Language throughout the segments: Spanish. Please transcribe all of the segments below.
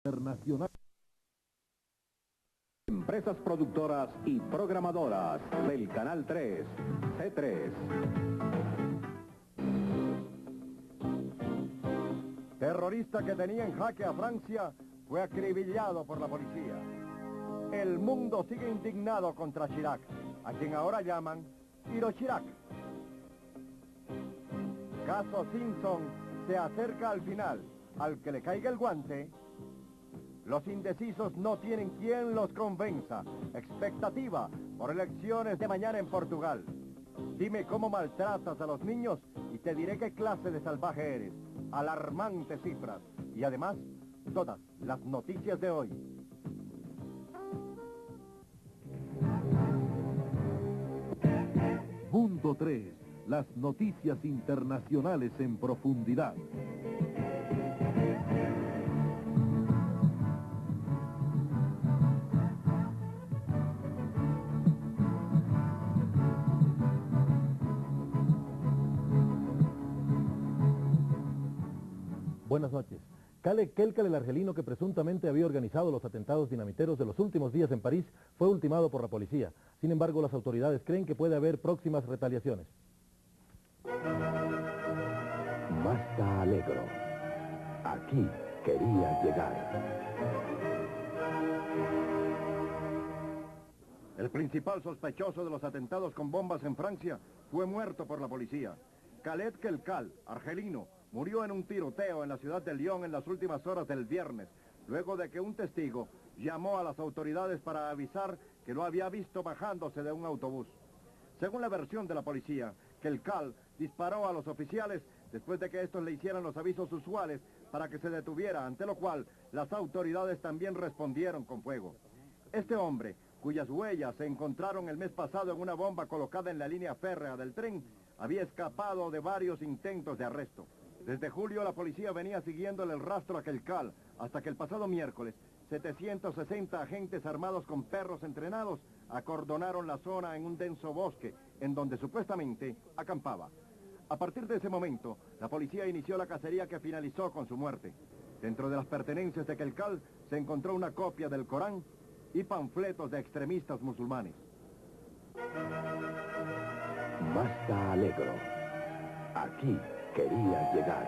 Internacional. Empresas productoras y programadoras del Canal 3, C3. Terrorista que tenía en jaque a Francia fue acribillado por la policía. El mundo sigue indignado contra Chirac, a quien ahora llaman Tiro Chirac. Caso Simpson se acerca al final. Al que le caiga el guante, los indecisos no tienen quien los convenza. Expectativa por elecciones de mañana en Portugal. Dime cómo maltratas a los niños y te diré qué clase de salvaje eres. Alarmantes cifras. Y además, todas las noticias de hoy. Mundo 3, las noticias internacionales en profundidad. Buenas noches. Khaled Kelkal, el argelino que presuntamente había organizado los atentados dinamiteros de los últimos días en París, fue ultimado por la policía. Sin embargo, las autoridades creen que puede haber próximas retaliaciones. Basta Alegro. Aquí quería llegar. El principal sospechoso de los atentados con bombas en Francia fue muerto por la policía. Khaled Kelkal, argelino, murió en un tiroteo en la ciudad de Lyon en las últimas horas del viernes, luego de que un testigo llamó a las autoridades para avisar que lo había visto bajándose de un autobús. Según la versión de la policía, Kelkal disparó a los oficiales después de que estos le hicieran los avisos usuales para que se detuviera, ante lo cual las autoridades también respondieron con fuego. Este hombre, cuyas huellas se encontraron el mes pasado en una bomba colocada en la línea férrea del tren, había escapado de varios intentos de arresto. Desde julio la policía venía siguiéndole el rastro a Kelkal, hasta que el pasado miércoles 760 agentes armados con perros entrenados acordonaron la zona en un denso bosque, en donde supuestamente acampaba. A partir de ese momento, la policía inició la cacería que finalizó con su muerte. Dentro de las pertenencias de Kelkal se encontró una copia del Corán y panfletos de extremistas musulmanes. Basta Alegro. Aquí quería llegar.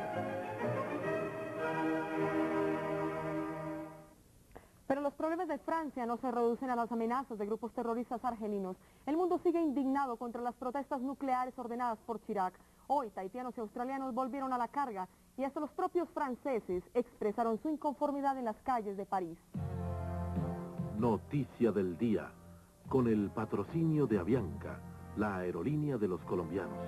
Pero los problemas de Francia no se reducen a las amenazas de grupos terroristas argelinos. El mundo sigue indignado contra las protestas nucleares ordenadas por Chirac. Hoy, tahitianos y australianos volvieron a la carga y hasta los propios franceses expresaron su inconformidad en las calles de París. Noticia del día, con el patrocinio de Avianca, la aerolínea de los colombianos.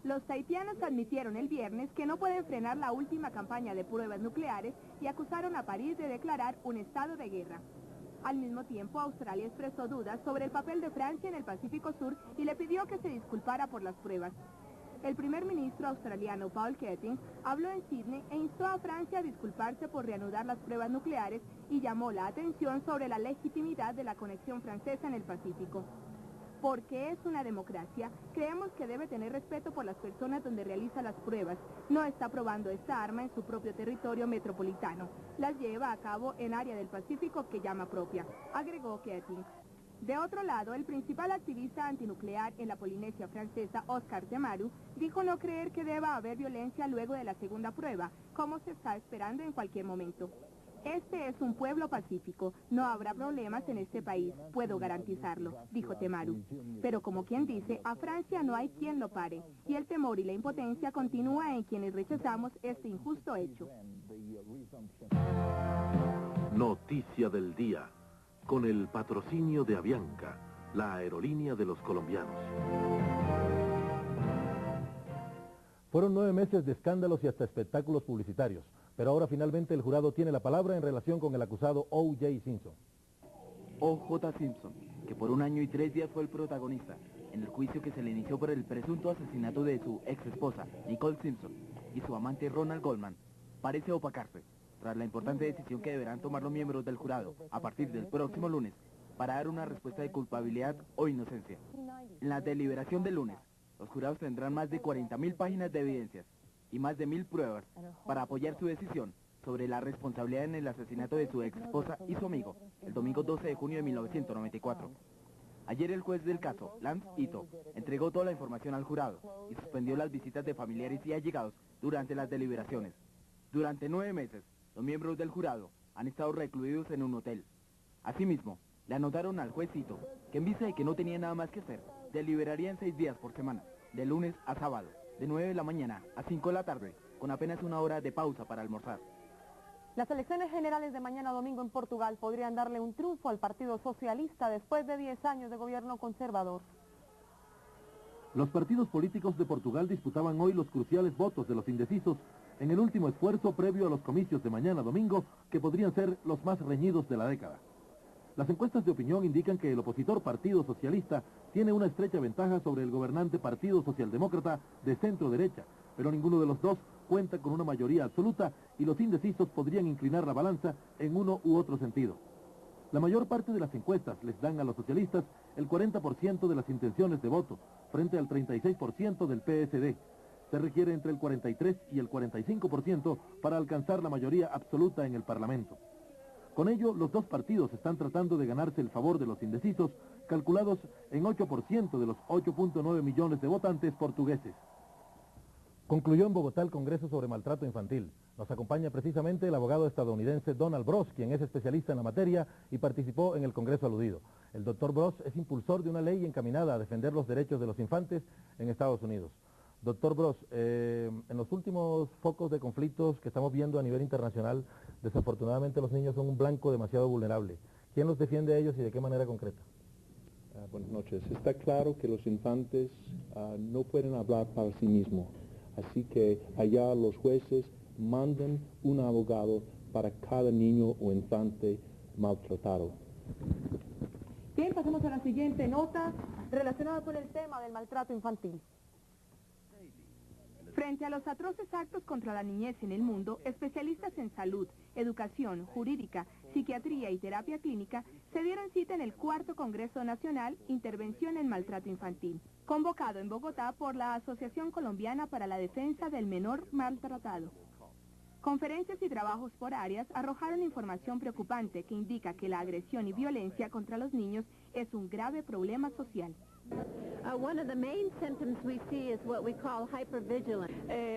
Los tahitianos admitieron el viernes que no pueden frenar la última campaña de pruebas nucleares y acusaron a París de declarar un estado de guerra. Al mismo tiempo, Australia expresó dudas sobre el papel de Francia en el Pacífico Sur y le pidió que se disculpara por las pruebas. El primer ministro australiano Paul Keating habló en Sídney e instó a Francia a disculparse por reanudar las pruebas nucleares y llamó la atención sobre la legitimidad de la conexión francesa en el Pacífico. Porque es una democracia, creemos que debe tener respeto por las personas donde realiza las pruebas. No está probando esta arma en su propio territorio metropolitano. Las lleva a cabo en área del Pacífico que llama propia, agregó Keating. De otro lado, el principal activista antinuclear en la Polinesia francesa, Oscar Temaru, dijo no creer que deba haber violencia luego de la segunda prueba, como se está esperando en cualquier momento. Este es un pueblo pacífico, no habrá problemas en este país, puedo garantizarlo, dijo Temaru. Pero como quien dice, a Francia no hay quien lo pare, y el temor y la impotencia continúa en quienes rechazamos este injusto hecho. Noticia del día, con el patrocinio de Avianca, la aerolínea de los colombianos. Fueron 9 meses de escándalos y hasta espectáculos publicitarios, pero ahora finalmente el jurado tiene la palabra en relación con el acusado O.J. Simpson. O.J. Simpson, que por 1 año y 3 días fue el protagonista en el juicio que se le inició por el presunto asesinato de su ex esposa, Nicole Simpson, y su amante Ronald Goldman, parece opacarse tras la importante decisión que deberán tomar los miembros del jurado a partir del próximo lunes para dar una respuesta de culpabilidad o inocencia. En la deliberación del lunes, los jurados tendrán más de 40.000 páginas de evidencias y más de 1000 pruebas para apoyar su decisión sobre la responsabilidad en el asesinato de su ex esposa y su amigo, el domingo 12 de junio de 1994. Ayer el juez del caso, Lance Ito, entregó toda la información al jurado y suspendió las visitas de familiares y allegados durante las deliberaciones. Durante 9 meses, los miembros del jurado han estado recluidos en un hotel. Asimismo, le anotaron al juez Ito que en vista de que no tenía nada más que hacer, deliberarían 6 días por semana, de lunes a sábado, de 9 de la mañana a 5 de la tarde, con apenas 1 hora de pausa para almorzar. Las elecciones generales de mañana domingo en Portugal podrían darle un triunfo al Partido Socialista después de 10 años de gobierno conservador. Los partidos políticos de Portugal disputaban hoy los cruciales votos de los indecisos en el último esfuerzo previo a los comicios de mañana domingo, que podrían ser los más reñidos de la década. Las encuestas de opinión indican que el opositor Partido Socialista tiene una estrecha ventaja sobre el gobernante Partido Socialdemócrata de centro-derecha, pero ninguno de los dos cuenta con una mayoría absoluta y los indecisos podrían inclinar la balanza en uno u otro sentido. La mayor parte de las encuestas les dan a los socialistas el 40% de las intenciones de voto, frente al 36% del PSD. Se requiere entre el 43 y el 45% para alcanzar la mayoría absoluta en el Parlamento. Con ello, los dos partidos están tratando de ganarse el favor de los indecisos, calculados en 8% de los 8.9 millones de votantes portugueses. Concluyó en Bogotá el Congreso sobre Maltrato Infantil. Nos acompaña precisamente el abogado estadounidense Donald Bros, quien es especialista en la materia y participó en el Congreso aludido. El doctor Bros es impulsor de una ley encaminada a defender los derechos de los infantes en Estados Unidos. Doctor Bros, en los últimos focos de conflictos que estamos viendo a nivel internacional, desafortunadamente los niños son un blanco demasiado vulnerable. ¿Quién los defiende a ellos y de qué manera concreta? Buenas noches. Está claro que los infantes no pueden hablar para sí mismos. Así que allá los jueces mandan un abogado para cada niño o infante maltratado. Bien, pasamos a la siguiente nota relacionada con el tema del maltrato infantil. Frente a los atroces actos contra la niñez en el mundo, especialistas en salud, educación, jurídica, psiquiatría y terapia clínica se dieron cita en el 4º Congreso Nacional Intervención en Maltrato Infantil, convocado en Bogotá por la Asociación Colombiana para la Defensa del Menor Maltratado. Conferencias y trabajos por áreas arrojaron información preocupante que indica que la agresión y violencia contra los niños es un grave problema social. One of the main symptoms we see is what we call hypervigilance.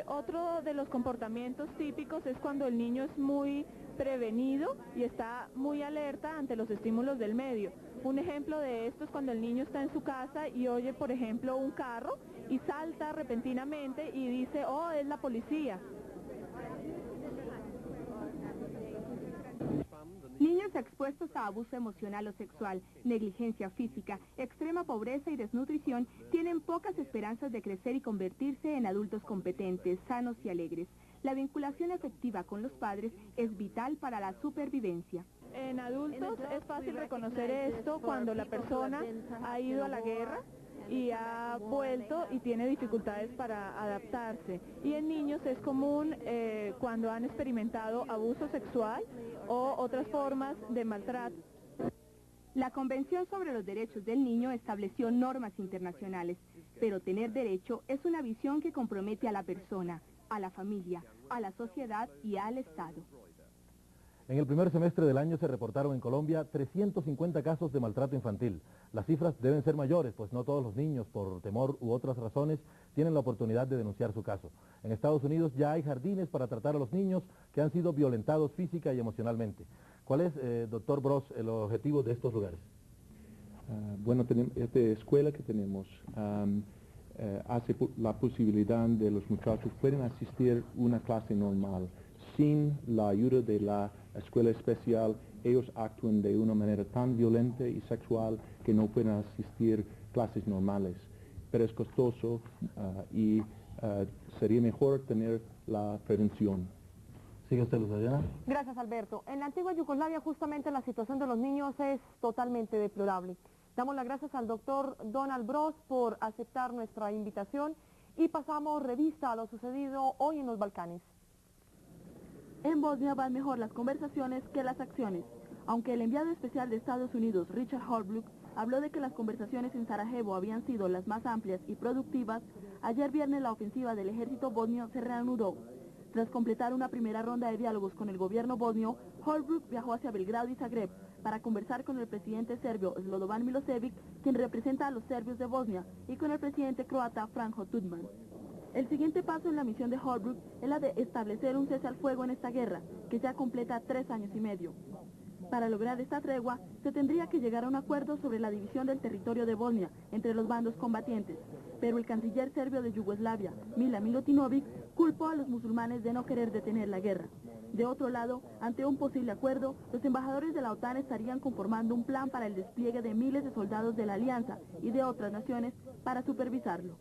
Otro de los comportamientos típicos es cuando el niño es muy prevenido y está muy alerta ante los estímulos del medio. Un ejemplo de esto es cuando el niño está en su casa y oye, por ejemplo, un carro y salta repentinamente y dice, oh, es la policía. Niños expuestos a abuso emocional o sexual, negligencia física, extrema pobreza y desnutrición tienen pocas esperanzas de crecer y convertirse en adultos competentes, sanos y alegres. La vinculación efectiva con los padres es vital para la supervivencia. En adultos es fácil reconocer esto cuando la persona ha ido a la guerra y ha vuelto y tiene dificultades para adaptarse. Y en niños es común cuando han experimentado abuso sexual o otras formas de maltrato. La Convención sobre los Derechos del Niño estableció normas internacionales, pero tener derecho es una visión que compromete a la persona, a la familia, a la sociedad y al Estado. En el primer semestre del año se reportaron en Colombia 350 casos de maltrato infantil. Las cifras deben ser mayores, pues no todos los niños, por temor u otras razones, tienen la oportunidad de denunciar su caso. En Estados Unidos ya hay jardines para tratar a los niños que han sido violentados física y emocionalmente. ¿Cuál es, doctor Bros, el objetivo de estos lugares? Bueno, esta escuela que tenemos hace la posibilidad de los muchachos pueden asistir a una clase normal. Sin la ayuda de la escuela especial, ellos actúan de una manera tan violenta y sexual que no pueden asistir a clases normales. Pero es costoso y sería mejor tener la prevención. ¿Sigue usted, Luz Adriana? Gracias, Alberto. En la antigua Yugoslavia justamente la situación de los niños es totalmente deplorable. Damos las gracias al doctor Donald Bros por aceptar nuestra invitación y pasamos revista a lo sucedido hoy en los Balcanes. En Bosnia van mejor las conversaciones que las acciones. Aunque el enviado especial de Estados Unidos, Richard Holbrooke, habló de que las conversaciones en Sarajevo habían sido las más amplias y productivas, ayer viernes la ofensiva del ejército bosnio se reanudó. Tras completar una primera ronda de diálogos con el gobierno bosnio, Holbrooke viajó hacia Belgrado y Zagreb para conversar con el presidente serbio Slobodan Milosevic, quien representa a los serbios de Bosnia, y con el presidente croata Franjo Tudman. El siguiente paso en la misión de Holbrooke es la de establecer un cese al fuego en esta guerra, que ya completa 3 años y medio. Para lograr esta tregua, se tendría que llegar a un acuerdo sobre la división del territorio de Bosnia entre los bandos combatientes, pero el canciller serbio de Yugoslavia, Mila Milutinovic, culpó a los musulmanes de no querer detener la guerra. De otro lado, ante un posible acuerdo, los embajadores de la OTAN estarían conformando un plan para el despliegue de miles de soldados de la Alianza y de otras naciones para supervisarlo.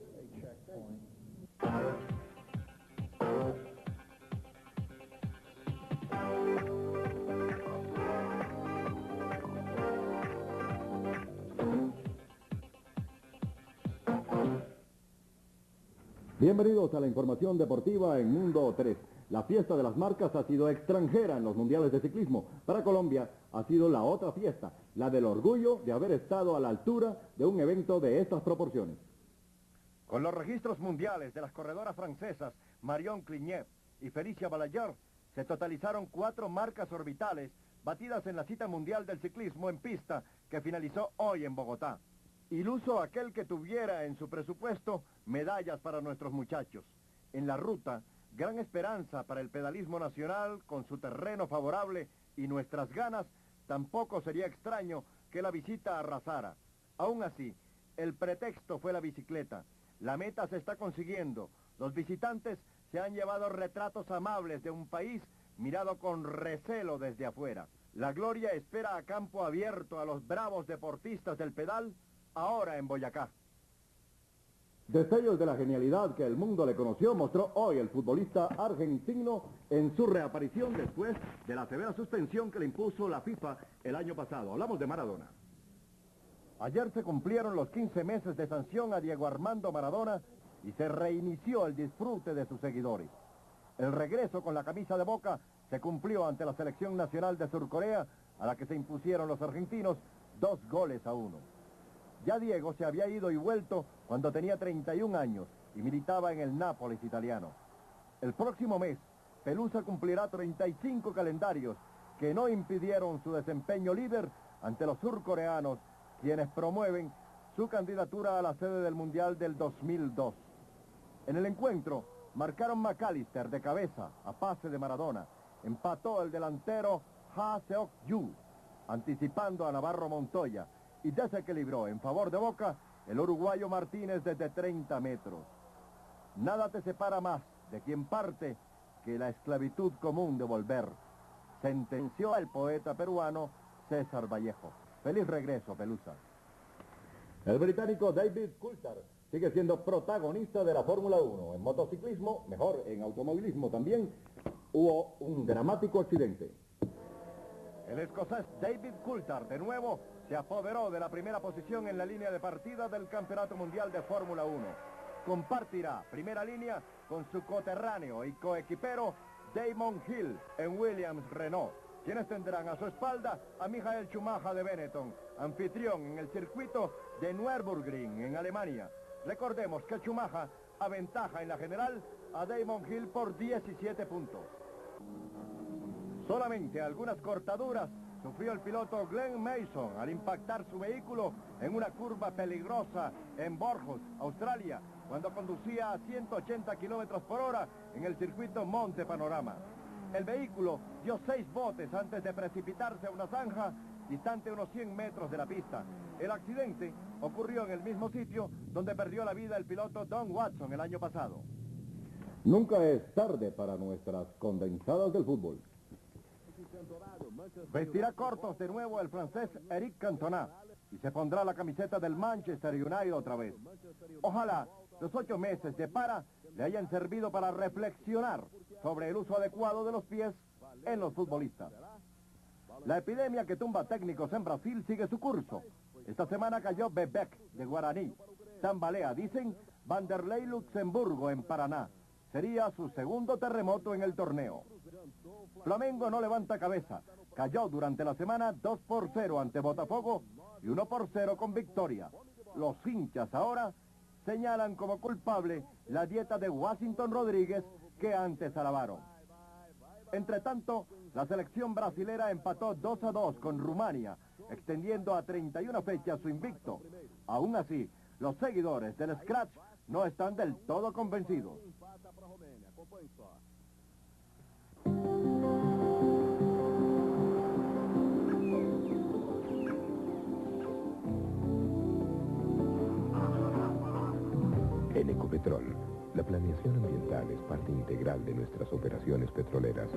Bienvenidos a la información deportiva en Mundo 3. La fiesta de las marcas ha sido extranjera en los mundiales de ciclismo. Para Colombia ha sido la otra fiesta, la del orgullo de haber estado a la altura de un evento de estas proporciones. Con los registros mundiales de las corredoras francesas Marion Clignet y Felicia Balaguer, se totalizaron 4 marcas orbitales batidas en la cita mundial del ciclismo en pista que finalizó hoy en Bogotá. Iluso aquel que tuviera en su presupuesto medallas para nuestros muchachos. En la ruta, gran esperanza para el pedalismo nacional con su terreno favorable y nuestras ganas, tampoco sería extraño que la visita arrasara. Aún así, el pretexto fue la bicicleta. La meta se está consiguiendo. Los visitantes se han llevado retratos amables de un país mirado con recelo desde afuera. La gloria espera a campo abierto a los bravos deportistas del pedal, ahora en Boyacá. Destellos de la genialidad que el mundo le conoció mostró hoy el futbolista argentino en su reaparición después de la severa suspensión que le impuso la FIFA el año pasado. Hablamos de Maradona. Ayer se cumplieron los 15 meses de sanción a Diego Armando Maradona y se reinició el disfrute de sus seguidores. El regreso con la camisa de Boca se cumplió ante la selección nacional de Surcorea, a la que se impusieron los argentinos 2-1. Ya Diego se había ido y vuelto cuando tenía 31 años y militaba en el Nápoles italiano. El próximo mes, Pelusa cumplirá 35 calendarios que no impidieron su desempeño líder ante los surcoreanos, quienes promueven su candidatura a la sede del Mundial del 2002. En el encuentro, marcaron McAllister de cabeza a pase de Maradona. Empató el delantero Ha Seok-yu, anticipando a Navarro Montoya, y desequilibró en favor de Boca el uruguayo Martínez desde 30 metros. Nada te separa más de quien parte que la esclavitud común de volver, sentenció el poeta peruano César Vallejo. Feliz regreso, Pelusa. El británico David Coulthard sigue siendo protagonista de la Fórmula 1. En motociclismo, mejor en automovilismo también, hubo un dramático accidente. El escocés David Coulthard, de nuevo, se apoderó de la primera posición en la línea de partida del Campeonato Mundial de Fórmula 1. Compartirá primera línea con su coterráneo y coequipero Damon Hill en Williams Renault, quienes tendrán a su espalda a Michael Schumacher de Benetton, anfitrión en el circuito de Nürburgring en Alemania. Recordemos que Schumacher aventaja en la general a Damon Hill por 17 puntos. Solamente algunas cortaduras sufrió el piloto Glenn Mason al impactar su vehículo en una curva peligrosa en Borjos, Australia, cuando conducía a 180 kilómetros por hora en el circuito Monte Panorama. El vehículo dio 6 botes antes de precipitarse a una zanja distante unos 100 metros de la pista. El accidente ocurrió en el mismo sitio donde perdió la vida el piloto Don Watson el año pasado. Nunca es tarde para nuestras condensadas del fútbol. Vestirá cortos de nuevo el francés Eric Cantona y se pondrá la camiseta del Manchester United otra vez. Ojalá los 8 meses de para le hayan servido para reflexionar sobre el uso adecuado de los pies en los futbolistas. La epidemia que tumba técnicos en Brasil sigue su curso. Esta semana cayó Bebeck de Guaraní, Tambalea, dicen, Vanderlei Luxemburgo en Paraná. Sería su segundo terremoto en el torneo. Flamengo no levanta cabeza. Cayó durante la semana 2-0 ante Botafogo y 1-0 con Victoria. Los hinchas ahora señalan como culpable la dieta de Washington Rodríguez que antes alabaron. Entre tanto, la selección brasilera empató 2-2 con Rumania, extendiendo a 31 fechas su invicto. Aún así, los seguidores del Scratch no están del todo convencidos. En Ecopetrol, la planeación ambiental es parte integral de nuestras operaciones petroleras.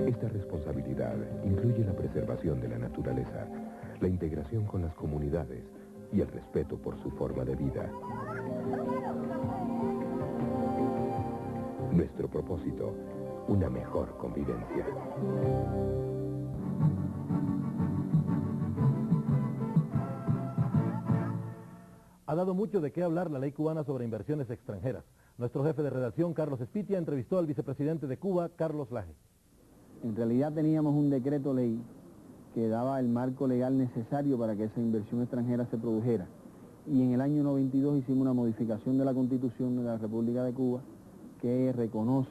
Esta responsabilidad incluye la preservación de la naturaleza, la integración con las comunidades y el respeto por su forma de vida. Nuestro propósito, una mejor convivencia. Ha dado mucho de qué hablar la ley cubana sobre inversiones extranjeras. Nuestro jefe de redacción, Carlos Espitia, entrevistó al vicepresidente de Cuba, Carlos Laje. En realidad teníamos un decreto ley que daba el marco legal necesario para que esa inversión extranjera se produjera. Y en el año 92 hicimos una modificación de la Constitución de la República de Cuba que reconoce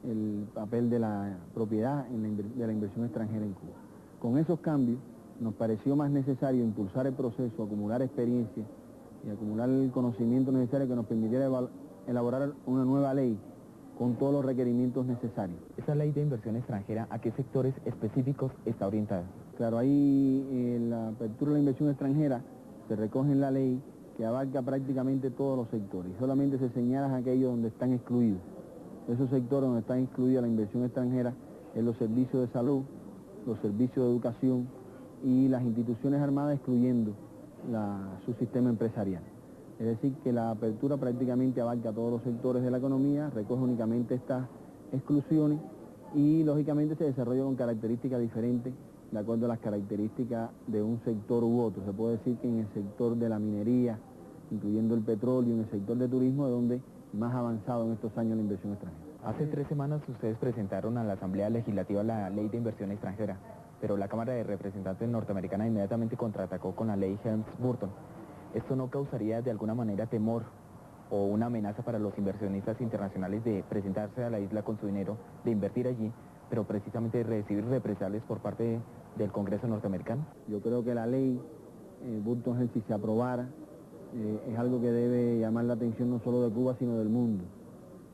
el papel de la propiedad de la inversión extranjera en Cuba. Con esos cambios nos pareció más necesario impulsar el proceso, acumular experiencia y acumular el conocimiento necesario que nos permitiera elaborar una nueva ley con todos los requerimientos necesarios. ¿Esa ley de inversión extranjera a qué sectores específicos está orientada? Claro, ahí la apertura de la inversión extranjera se recoge en la ley que abarca prácticamente todos los sectores y solamente se señalan aquellos donde están excluidos. Esos sectores donde está excluida la inversión extranjera en los servicios de salud, los servicios de educación y las instituciones armadas excluyendo su sistema empresarial. Es decir, que la apertura prácticamente abarca todos los sectores de la economía, recoge únicamente estas exclusiones y lógicamente se desarrolla con características diferentes de acuerdo a las características de un sector u otro. Se puede decir que en el sector de la minería, incluyendo el petróleo, en el sector de turismo, es donde más avanzado en estos años la inversión extranjera. Hace 3 semanas ustedes presentaron a la Asamblea Legislativa la Ley de Inversión Extranjera, pero la Cámara de Representantes norteamericana inmediatamente contraatacó con la Ley Helms-Burton. ¿Esto no causaría de alguna manera temor o una amenaza para los inversionistas internacionales de presentarse a la isla con su dinero, de invertir allí, pero precisamente de recibir represalias por parte del Congreso norteamericano? Yo creo que la ley Burton-Helms, si se aprobara, es algo que debe llamar la atención no solo de Cuba, sino del mundo.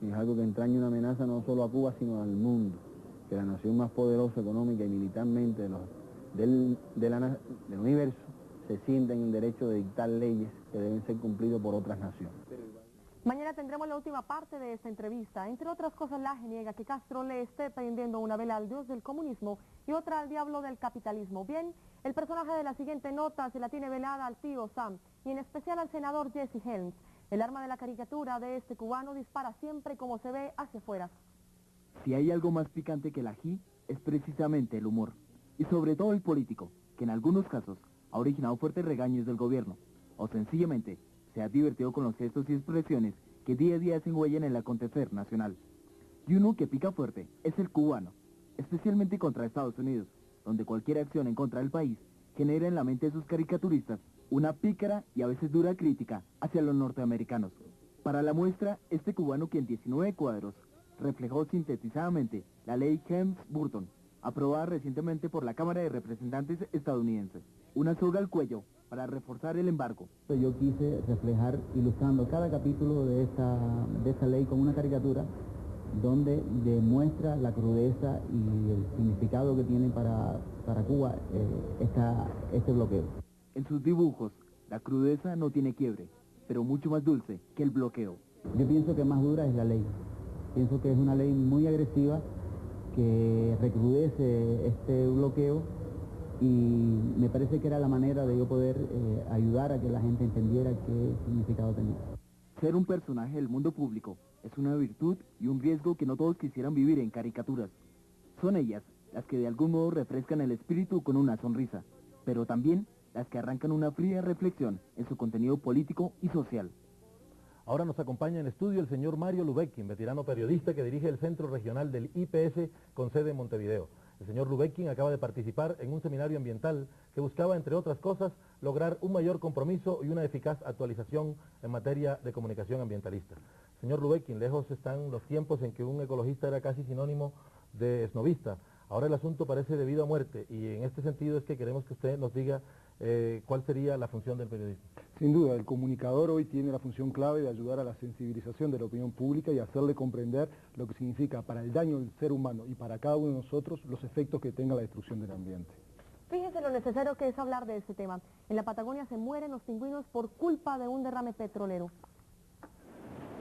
Es algo que entraña una amenaza no solo a Cuba, sino al mundo. Que la nación más poderosa económica y militarmente del universo se sienta en el derecho de dictar leyes que deben ser cumplidas por otras naciones. Mañana tendremos la última parte de esta entrevista. Entre otras cosas, Laje niega que Castro le esté prendiendo una vela al dios del comunismo y otra al diablo del capitalismo. Bien, el personaje de la siguiente nota se la tiene velada al tío Sam y en especial al senador Jesse Helms. El arma de la caricatura de este cubano dispara siempre como se ve hacia afuera. Si hay algo más picante que el ají, es precisamente el humor. Y sobre todo el político, que en algunos casos ha originado fuertes regaños del gobierno, o sencillamente se ha divertido con los gestos y expresiones que día a día hacen huella en el acontecer nacional. Y uno que pica fuerte es el cubano, especialmente contra Estados Unidos, donde cualquier acción en contra del país genera en la mente de sus caricaturistas una pícara y a veces dura crítica hacia los norteamericanos. Para la muestra, este cubano que en 19 cuadros reflejó sintetizadamente la ley Helms-Burton, aprobada recientemente por la Cámara de Representantes estadounidense. Una soga al cuello para reforzar el embargo. Yo quise reflejar, ilustrando cada capítulo de esta ley con una caricatura donde demuestra la crudeza y el significado que tiene para Cuba este bloqueo. En sus dibujos, la crudeza no tiene quiebre, pero mucho más dulce que el bloqueo. Yo pienso que más dura es la ley. Pienso que es una ley muy agresiva que recrudece este bloqueo y me parece que era la manera de yo poder ayudar a que la gente entendiera qué significado tenía. Ser un personaje del mundo público es una virtud y un riesgo que no todos quisieran vivir en caricaturas. Son ellas las que de algún modo refrescan el espíritu con una sonrisa, pero también las que arrancan una fría reflexión en su contenido político y social. Ahora nos acompaña en estudio el señor Mario Lubetkin, veterano periodista que dirige el Centro Regional del IPS con sede en Montevideo. El señor Lubetkin acaba de participar en un seminario ambiental que buscaba, entre otras cosas, lograr un mayor compromiso y una eficaz actualización en materia de comunicación ambientalista. Señor Lubetkin, lejos están los tiempos en que un ecologista era casi sinónimo de esnovista. Ahora el asunto parece de vida o muerte, y en este sentido es que queremos que usted nos diga cuál sería la función del periodismo. Sin duda, el comunicador hoy tiene la función clave de ayudar a la sensibilización de la opinión pública y hacerle comprender lo que significa para el daño del ser humano y para cada uno de nosotros los efectos que tenga la destrucción del ambiente. Fíjese lo necesario que es hablar de este tema. En la Patagonia se mueren los pingüinos por culpa de un derrame petrolero.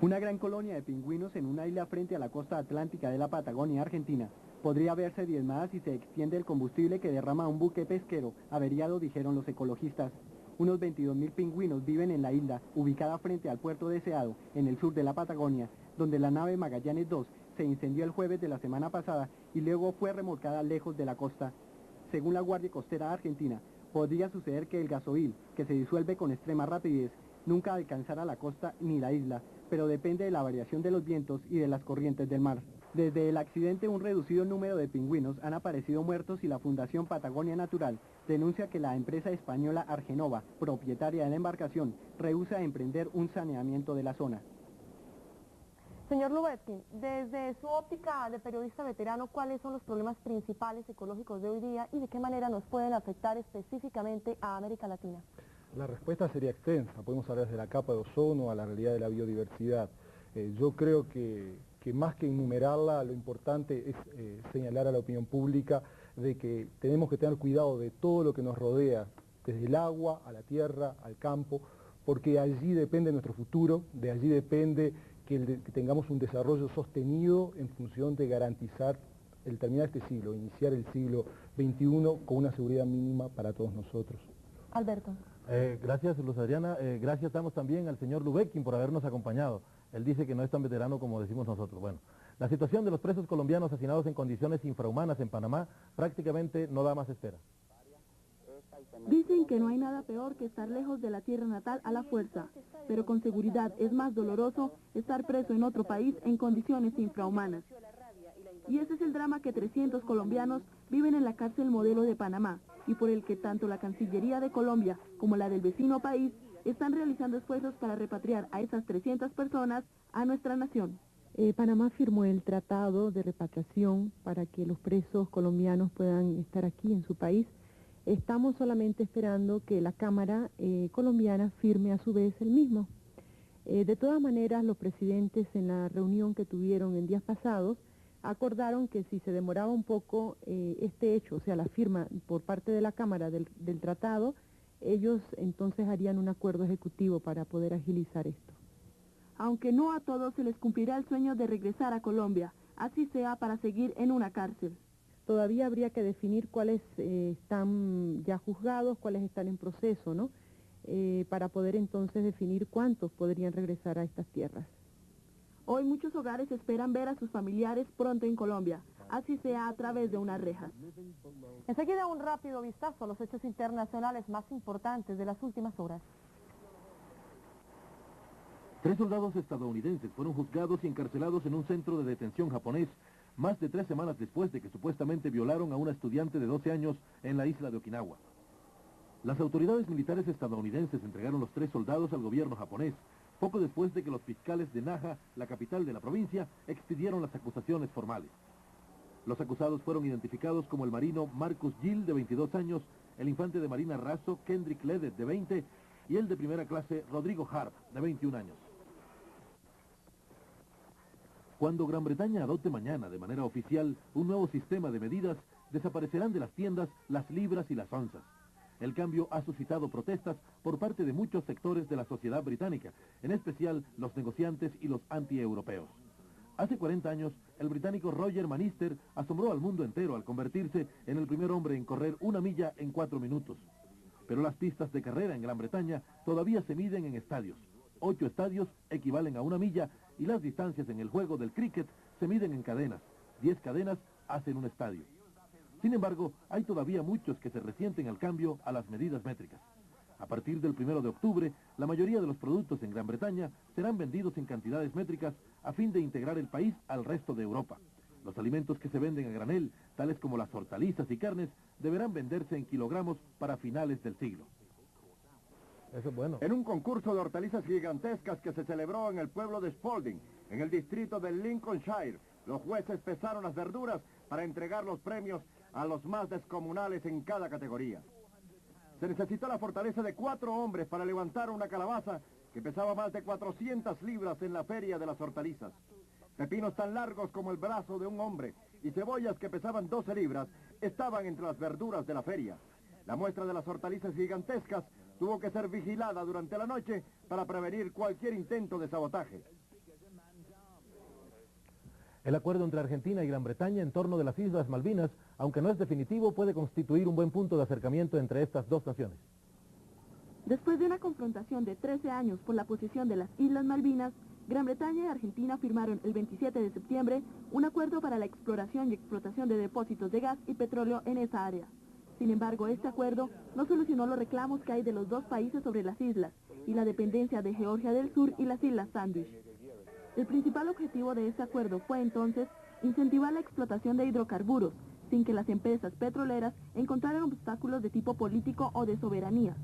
Una gran colonia de pingüinos en una isla frente a la costa atlántica de la Patagonia, Argentina, podría verse diezmada si se extiende el combustible que derrama un buque pesquero averiado, dijeron los ecologistas. Unos 22.000 pingüinos viven en la isla, ubicada frente al puerto de Seado, en el sur de la Patagonia, donde la nave Magallanes 2 se incendió el jueves de la semana pasada y luego fue remolcada lejos de la costa. Según la Guardia Costera Argentina, podría suceder que el gasoil, que se disuelve con extrema rapidez, nunca alcanzará la costa ni la isla, pero depende de la variación de los vientos y de las corrientes del mar. Desde el accidente, un reducido número de pingüinos han aparecido muertos y la Fundación Patagonia Natural denuncia que la empresa española Argenova, propietaria de la embarcación, rehúsa emprender un saneamiento de la zona. Señor Lubetkin, desde su óptica de periodista veterano, ¿cuáles son los problemas principales ecológicos de hoy día y de qué manera nos pueden afectar específicamente a América Latina? La respuesta sería extensa, podemos hablar desde la capa de ozono a la realidad de la biodiversidad. Yo creo que más que enumerarla, lo importante es señalar a la opinión pública de que tenemos que tener cuidado de todo lo que nos rodea, desde el agua, a la tierra, al campo, porque allí depende nuestro futuro, de allí depende que tengamos un desarrollo sostenido en función de garantizar el terminar este siglo, iniciar el siglo XXI con una seguridad mínima para todos nosotros. Alberto. Gracias, Luz Adriana. Gracias damos también al señor Lubetkin por habernos acompañado. Él dice que no es tan veterano como decimos nosotros. Bueno, la situación de los presos colombianos asesinados en condiciones infrahumanas en Panamá prácticamente no da más espera. Dicen que no hay nada peor que estar lejos de la tierra natal a la fuerza, pero con seguridad es más doloroso estar preso en otro país en condiciones infrahumanas. Y ese es el drama que 300 colombianos viven en la cárcel modelo de Panamá, y por el que tanto la Cancillería de Colombia como la del vecino país están realizando esfuerzos para repatriar a esas 300 personas a nuestra nación. Panamá firmó el tratado de repatriación para que los presos colombianos puedan estar aquí en su país. Estamos solamente esperando que la Cámara colombiana firme a su vez el mismo. De todas maneras, los presidentes en la reunión que tuvieron en días pasados acordaron que si se demoraba un poco este hecho, o sea, la firma por parte de la Cámara del tratado, ellos entonces harían un acuerdo ejecutivo para poder agilizar esto. Aunque no a todos se les cumplirá el sueño de regresar a Colombia, así sea para seguir en una cárcel. Todavía habría que definir cuáles están ya juzgados, cuáles están en proceso, ¿no? Para poder entonces definir cuántos podrían regresar a estas tierras. Hoy muchos hogares esperan ver a sus familiares pronto en Colombia, así sea a través de unas rejas. Enseguida un rápido vistazo a los hechos internacionales más importantes de las últimas horas. 3 soldados estadounidenses fueron juzgados y encarcelados en un centro de detención japonés más de 3 semanas después de que supuestamente violaron a una estudiante de 12 años en la isla de Okinawa. Las autoridades militares estadounidenses entregaron los 3 soldados al gobierno japonés, poco después de que los fiscales de Naha, la capital de la provincia, expidieron las acusaciones formales. Los acusados fueron identificados como el marino Marcus Gill, de 22 años, el infante de marina raso Kendrick Ledet, de 20, y el de primera clase Rodrigo Harp, de 21 años. Cuando Gran Bretaña adopte mañana de manera oficial un nuevo sistema de medidas, desaparecerán de las tiendas las libras y las onzas. El cambio ha suscitado protestas por parte de muchos sectores de la sociedad británica, en especial los negociantes y los antieuropeos. Hace 40 años, el británico Roger Bannister asombró al mundo entero al convertirse en el primer hombre en correr 1 milla en 4 minutos. Pero las pistas de carrera en Gran Bretaña todavía se miden en estadios. 8 estadios equivalen a 1 milla y las distancias en el juego del cricket se miden en cadenas. 10 cadenas hacen un estadio. Sin embargo, hay todavía muchos que se resienten al cambio a las medidas métricas. A partir del 1 de octubre, la mayoría de los productos en Gran Bretaña serán vendidos en cantidades métricas a fin de integrar el país al resto de Europa. Los alimentos que se venden a granel, tales como las hortalizas y carnes, deberán venderse en kilogramos para finales del siglo. Eso es bueno. En un concurso de hortalizas gigantescas que se celebró en el pueblo de Spalding, en el distrito de Lincolnshire, los jueces pesaron las verduras para entregar los premios a los más descomunales en cada categoría. Se necesitó la fortaleza de 4 hombres para levantar una calabaza que pesaba más de 400 libras en la feria de las hortalizas. Pepinos tan largos como el brazo de un hombre y cebollas que pesaban 12 libras estaban entre las verduras de la feria. La muestra de las hortalizas gigantescas tuvo que ser vigilada durante la noche para prevenir cualquier intento de sabotaje. El acuerdo entre Argentina y Gran Bretaña en torno de las Islas Malvinas, aunque no es definitivo, puede constituir un buen punto de acercamiento entre estas dos naciones. Después de una confrontación de 13 años por la posesión de las Islas Malvinas, Gran Bretaña y Argentina firmaron el 27 de septiembre un acuerdo para la exploración y explotación de depósitos de gas y petróleo en esa área. Sin embargo, este acuerdo no solucionó los reclamos que hay de los dos países sobre las islas y la dependencia de Georgia del Sur y las Islas Sandwich. El principal objetivo de este acuerdo fue entonces incentivar la explotación de hidrocarburos, sin que las empresas petroleras encontraran obstáculos de tipo político o de soberanía.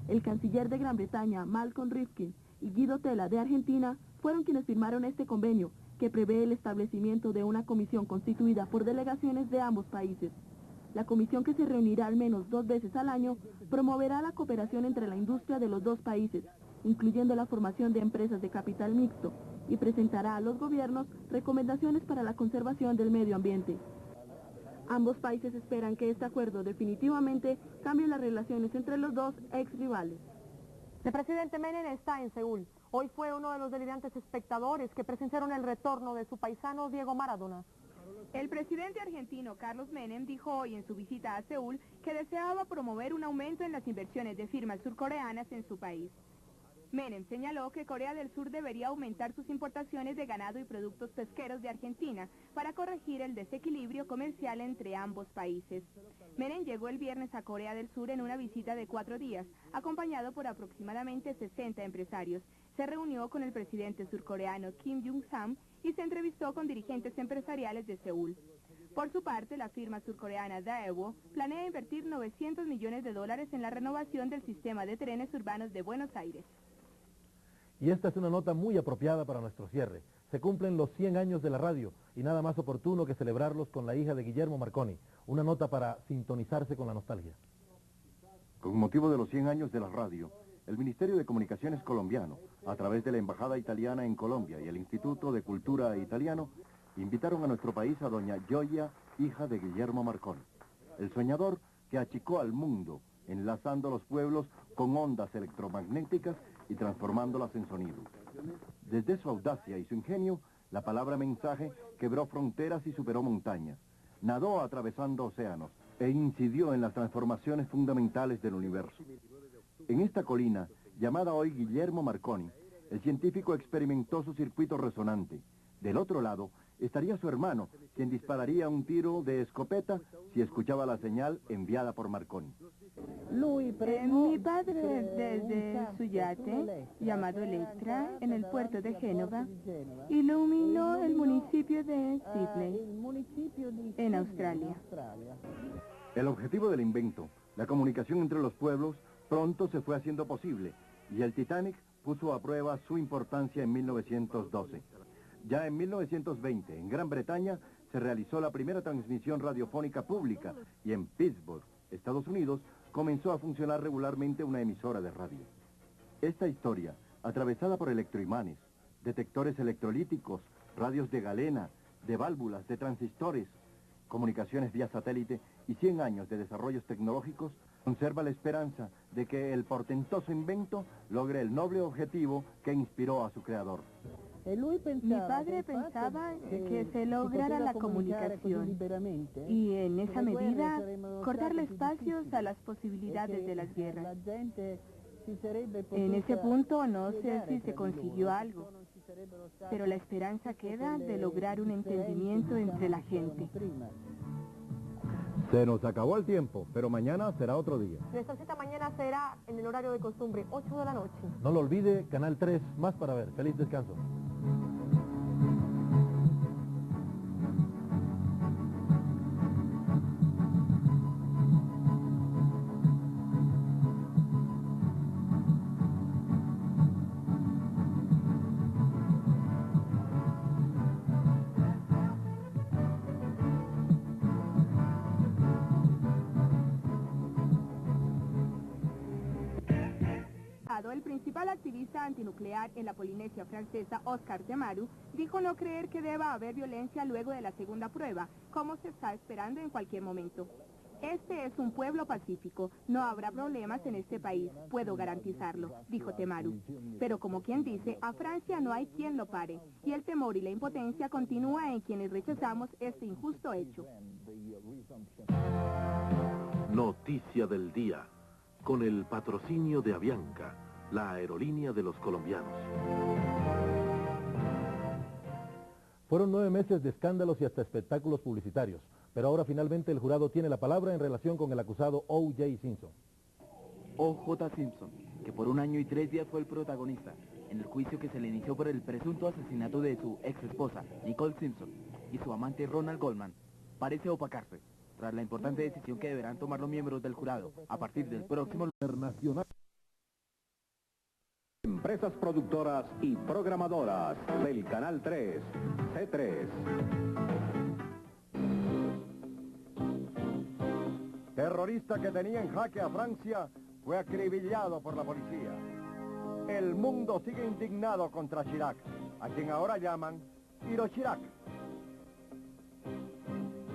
El canciller de Gran Bretaña, Malcolm Rifkin, y Guido Tella de Argentina fueron quienes firmaron este convenio, que prevé el establecimiento de una comisión constituida por delegaciones de ambos países. La comisión, que se reunirá al menos 2 veces al año, promoverá la cooperación entre la industria de los dos países, incluyendo la formación de empresas de capital mixto, y presentará a los gobiernos recomendaciones para la conservación del medio ambiente. Ambos países esperan que este acuerdo definitivamente cambie las relaciones entre los dos ex rivales. El presidente Menem está en Seúl. Hoy fue uno de los delirantes espectadores que presenciaron el retorno de su paisano Diego Maradona. El presidente argentino Carlos Menem dijo hoy en su visita a Seúl que deseaba promover un aumento en las inversiones de firmas surcoreanas en su país. Menem señaló que Corea del Sur debería aumentar sus importaciones de ganado y productos pesqueros de Argentina para corregir el desequilibrio comercial entre ambos países. Menem llegó el viernes a Corea del Sur en una visita de 4 días, acompañado por aproximadamente 60 empresarios. Se reunió con el presidente surcoreano Kim Jong-sam y se entrevistó con dirigentes empresariales de Seúl. Por su parte, la firma surcoreana Daewoo planea invertir $900 millones en la renovación del sistema de trenes urbanos de Buenos Aires. Y esta es una nota muy apropiada para nuestro cierre. Se cumplen los 100 años de la radio y nada más oportuno que celebrarlos con la hija de Guillermo Marconi. Una nota para sintonizarse con la nostalgia. Con motivo de los 100 años de la radio, el Ministerio de Comunicaciones colombiano, a través de la Embajada Italiana en Colombia y el Instituto de Cultura Italiano, invitaron a nuestro país a doña Gioia, hija de Guillermo Marconi, el soñador que achicó al mundo, enlazando los pueblos con ondas electromagnéticas y transformándolas en sonido. Desde su audacia y su ingenio, la palabra mensaje quebró fronteras y superó montañas, nadó atravesando océanos e incidió en las transformaciones fundamentales del universo. En esta colina, llamada hoy Guillermo Marconi, el científico experimentó su circuito resonante. Del otro lado estaría su hermano, quien dispararía un tiro de escopeta si escuchaba la señal enviada por Marconi. Mi padre, desde su yate, llamado Electra, en el puerto de Génova, iluminó el municipio de Sydney, en Australia. El objetivo del invento, la comunicación entre los pueblos, pronto se fue haciendo posible, y el Titanic puso a prueba su importancia en 1912. Ya en 1920, en Gran Bretaña, se realizó la primera transmisión radiofónica pública y en Pittsburgh, Estados Unidos, comenzó a funcionar regularmente una emisora de radio. Esta historia, atravesada por electroimanes, detectores electrolíticos, radios de galena, de válvulas, de transistores, comunicaciones vía satélite y 100 años de desarrollos tecnológicos, conserva la esperanza de que el portentoso invento logre el noble objetivo que inspiró a su creador. Mi padre pensaba que se lograra la comunicación y en esa medida cortarle espacios a las posibilidades de las guerras. En ese punto no sé si se consiguió algo, pero la esperanza queda de lograr un entendimiento entre la gente. Se nos acabó el tiempo, pero mañana será otro día. Nuestra cita mañana será en el horario de costumbre, 8 de la noche. No lo olvide, Canal 3, más para ver. Feliz descanso. El principal activista antinuclear en la Polinesia francesa, Oscar Temaru, dijo no creer que deba haber violencia luego de la segunda prueba, como se está esperando en cualquier momento. Este es un pueblo pacífico, no habrá problemas en este país, puedo garantizarlo, dijo Temaru. Pero como quien dice, a Francia no hay quien lo pare, y el temor y la impotencia continúa en quienes rechazamos este injusto hecho. Noticia del día, con el patrocinio de Avianca, la aerolínea de los colombianos. Fueron 9 meses de escándalos y hasta espectáculos publicitarios, pero ahora finalmente el jurado tiene la palabra en relación con el acusado O.J. Simpson. O.J. Simpson, que por 1 año y 3 días fue el protagonista en el juicio que se le inició por el presunto asesinato de su ex esposa, Nicole Simpson, y su amante Ronald Goldman, parece opacarse tras la importante decisión que deberán tomar los miembros del jurado a partir del próximo Internacional. Empresas productoras y programadoras del Canal 3, C3. Terrorista que tenía en jaque a Francia fue acribillado por la policía. El mundo sigue indignado contra Chirac, a quien ahora llaman Hirochirac.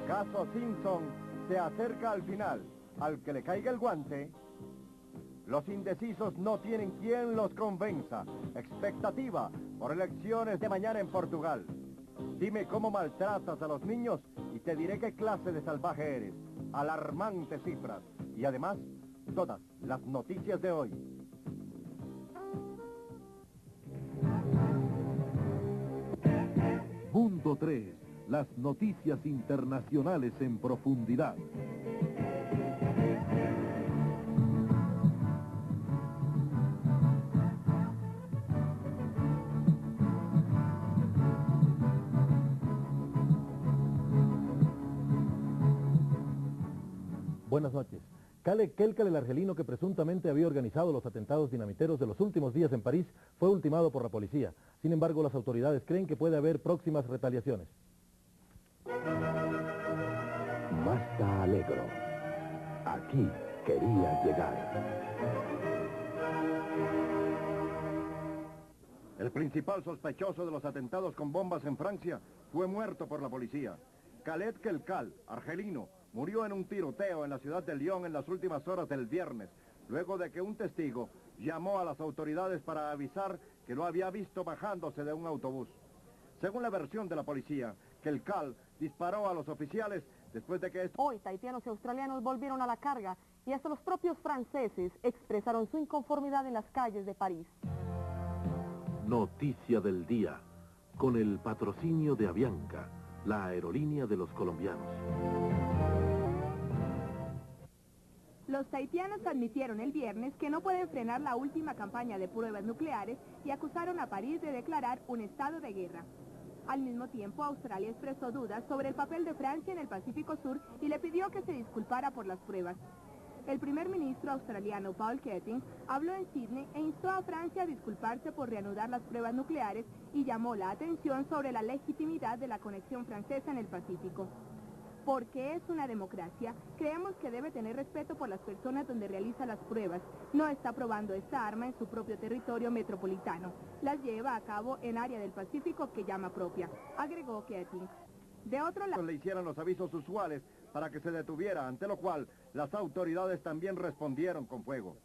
Caso Simpson se acerca al final. Al que le caiga el guante, los indecisos no tienen quien los convenza. Expectativa por elecciones de mañana en Portugal. Dime cómo maltratas a los niños y te diré qué clase de salvaje eres. Alarmantes cifras. Y además, todas las noticias de hoy. Mundo 3, las noticias internacionales en profundidad. Buenas noches. Khaled Kelkal, el argelino que presuntamente había organizado los atentados dinamiteros de los últimos días en París, fue ultimado por la policía. Sin embargo, las autoridades creen que puede haber próximas retaliaciones. Mazda Allegro. Aquí quería llegar. El principal sospechoso de los atentados con bombas en Francia fue muerto por la policía. Khaled Kelkal, argelino, murió en un tiroteo en la ciudad de Lyon en las últimas horas del viernes, luego de que un testigo llamó a las autoridades para avisar que lo había visto bajándose de un autobús. Según la versión de la policía, Kelkal disparó a los oficiales después de que... Hoy, tahitianos y australianos volvieron a la carga y hasta los propios franceses expresaron su inconformidad en las calles de París. Noticia del día, con el patrocinio de Avianca, la aerolínea de los colombianos. Los tahitianos admitieron el viernes que no pueden frenar la última campaña de pruebas nucleares y acusaron a París de declarar un estado de guerra. Al mismo tiempo, Australia expresó dudas sobre el papel de Francia en el Pacífico Sur y le pidió que se disculpara por las pruebas. El primer ministro australiano Paul Keating habló en Sídney e instó a Francia a disculparse por reanudar las pruebas nucleares y llamó la atención sobre la legitimidad de la conexión francesa en el Pacífico. Porque es una democracia, creemos que debe tener respeto por las personas donde realiza las pruebas. No está probando esta arma en su propio territorio metropolitano. Las lleva a cabo en área del Pacífico que llama propia, agregó Keating. De otro lado... Le hicieron los avisos usuales para que se detuviera, ante lo cual las autoridades también respondieron con fuego.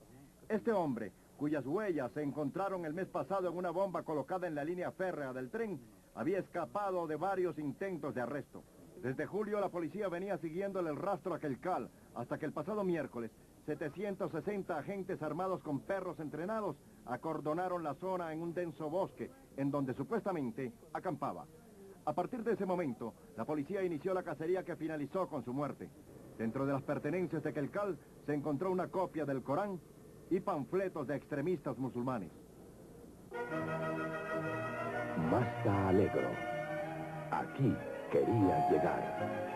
Este hombre, cuyas huellas se encontraron el mes pasado en una bomba colocada en la línea férrea del tren, había escapado de varios intentos de arresto. Desde julio la policía venía siguiéndole el rastro a Kelkal, hasta que el pasado miércoles 760 agentes armados con perros entrenados acordonaron la zona en un denso bosque, en donde supuestamente acampaba. A partir de ese momento, la policía inició la cacería que finalizó con su muerte. Dentro de las pertenencias de Kelkal se encontró una copia del Corán y panfletos de extremistas musulmanes. Mazda Allegro. Aquí quería llegar.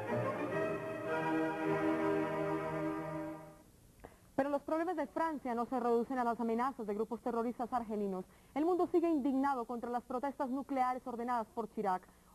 Pero los problemas de Francia no se reducen a las amenazas de grupos terroristas argelinos. El mundo sigue indignado contra las protestas nucleares ordenadas por Chirac.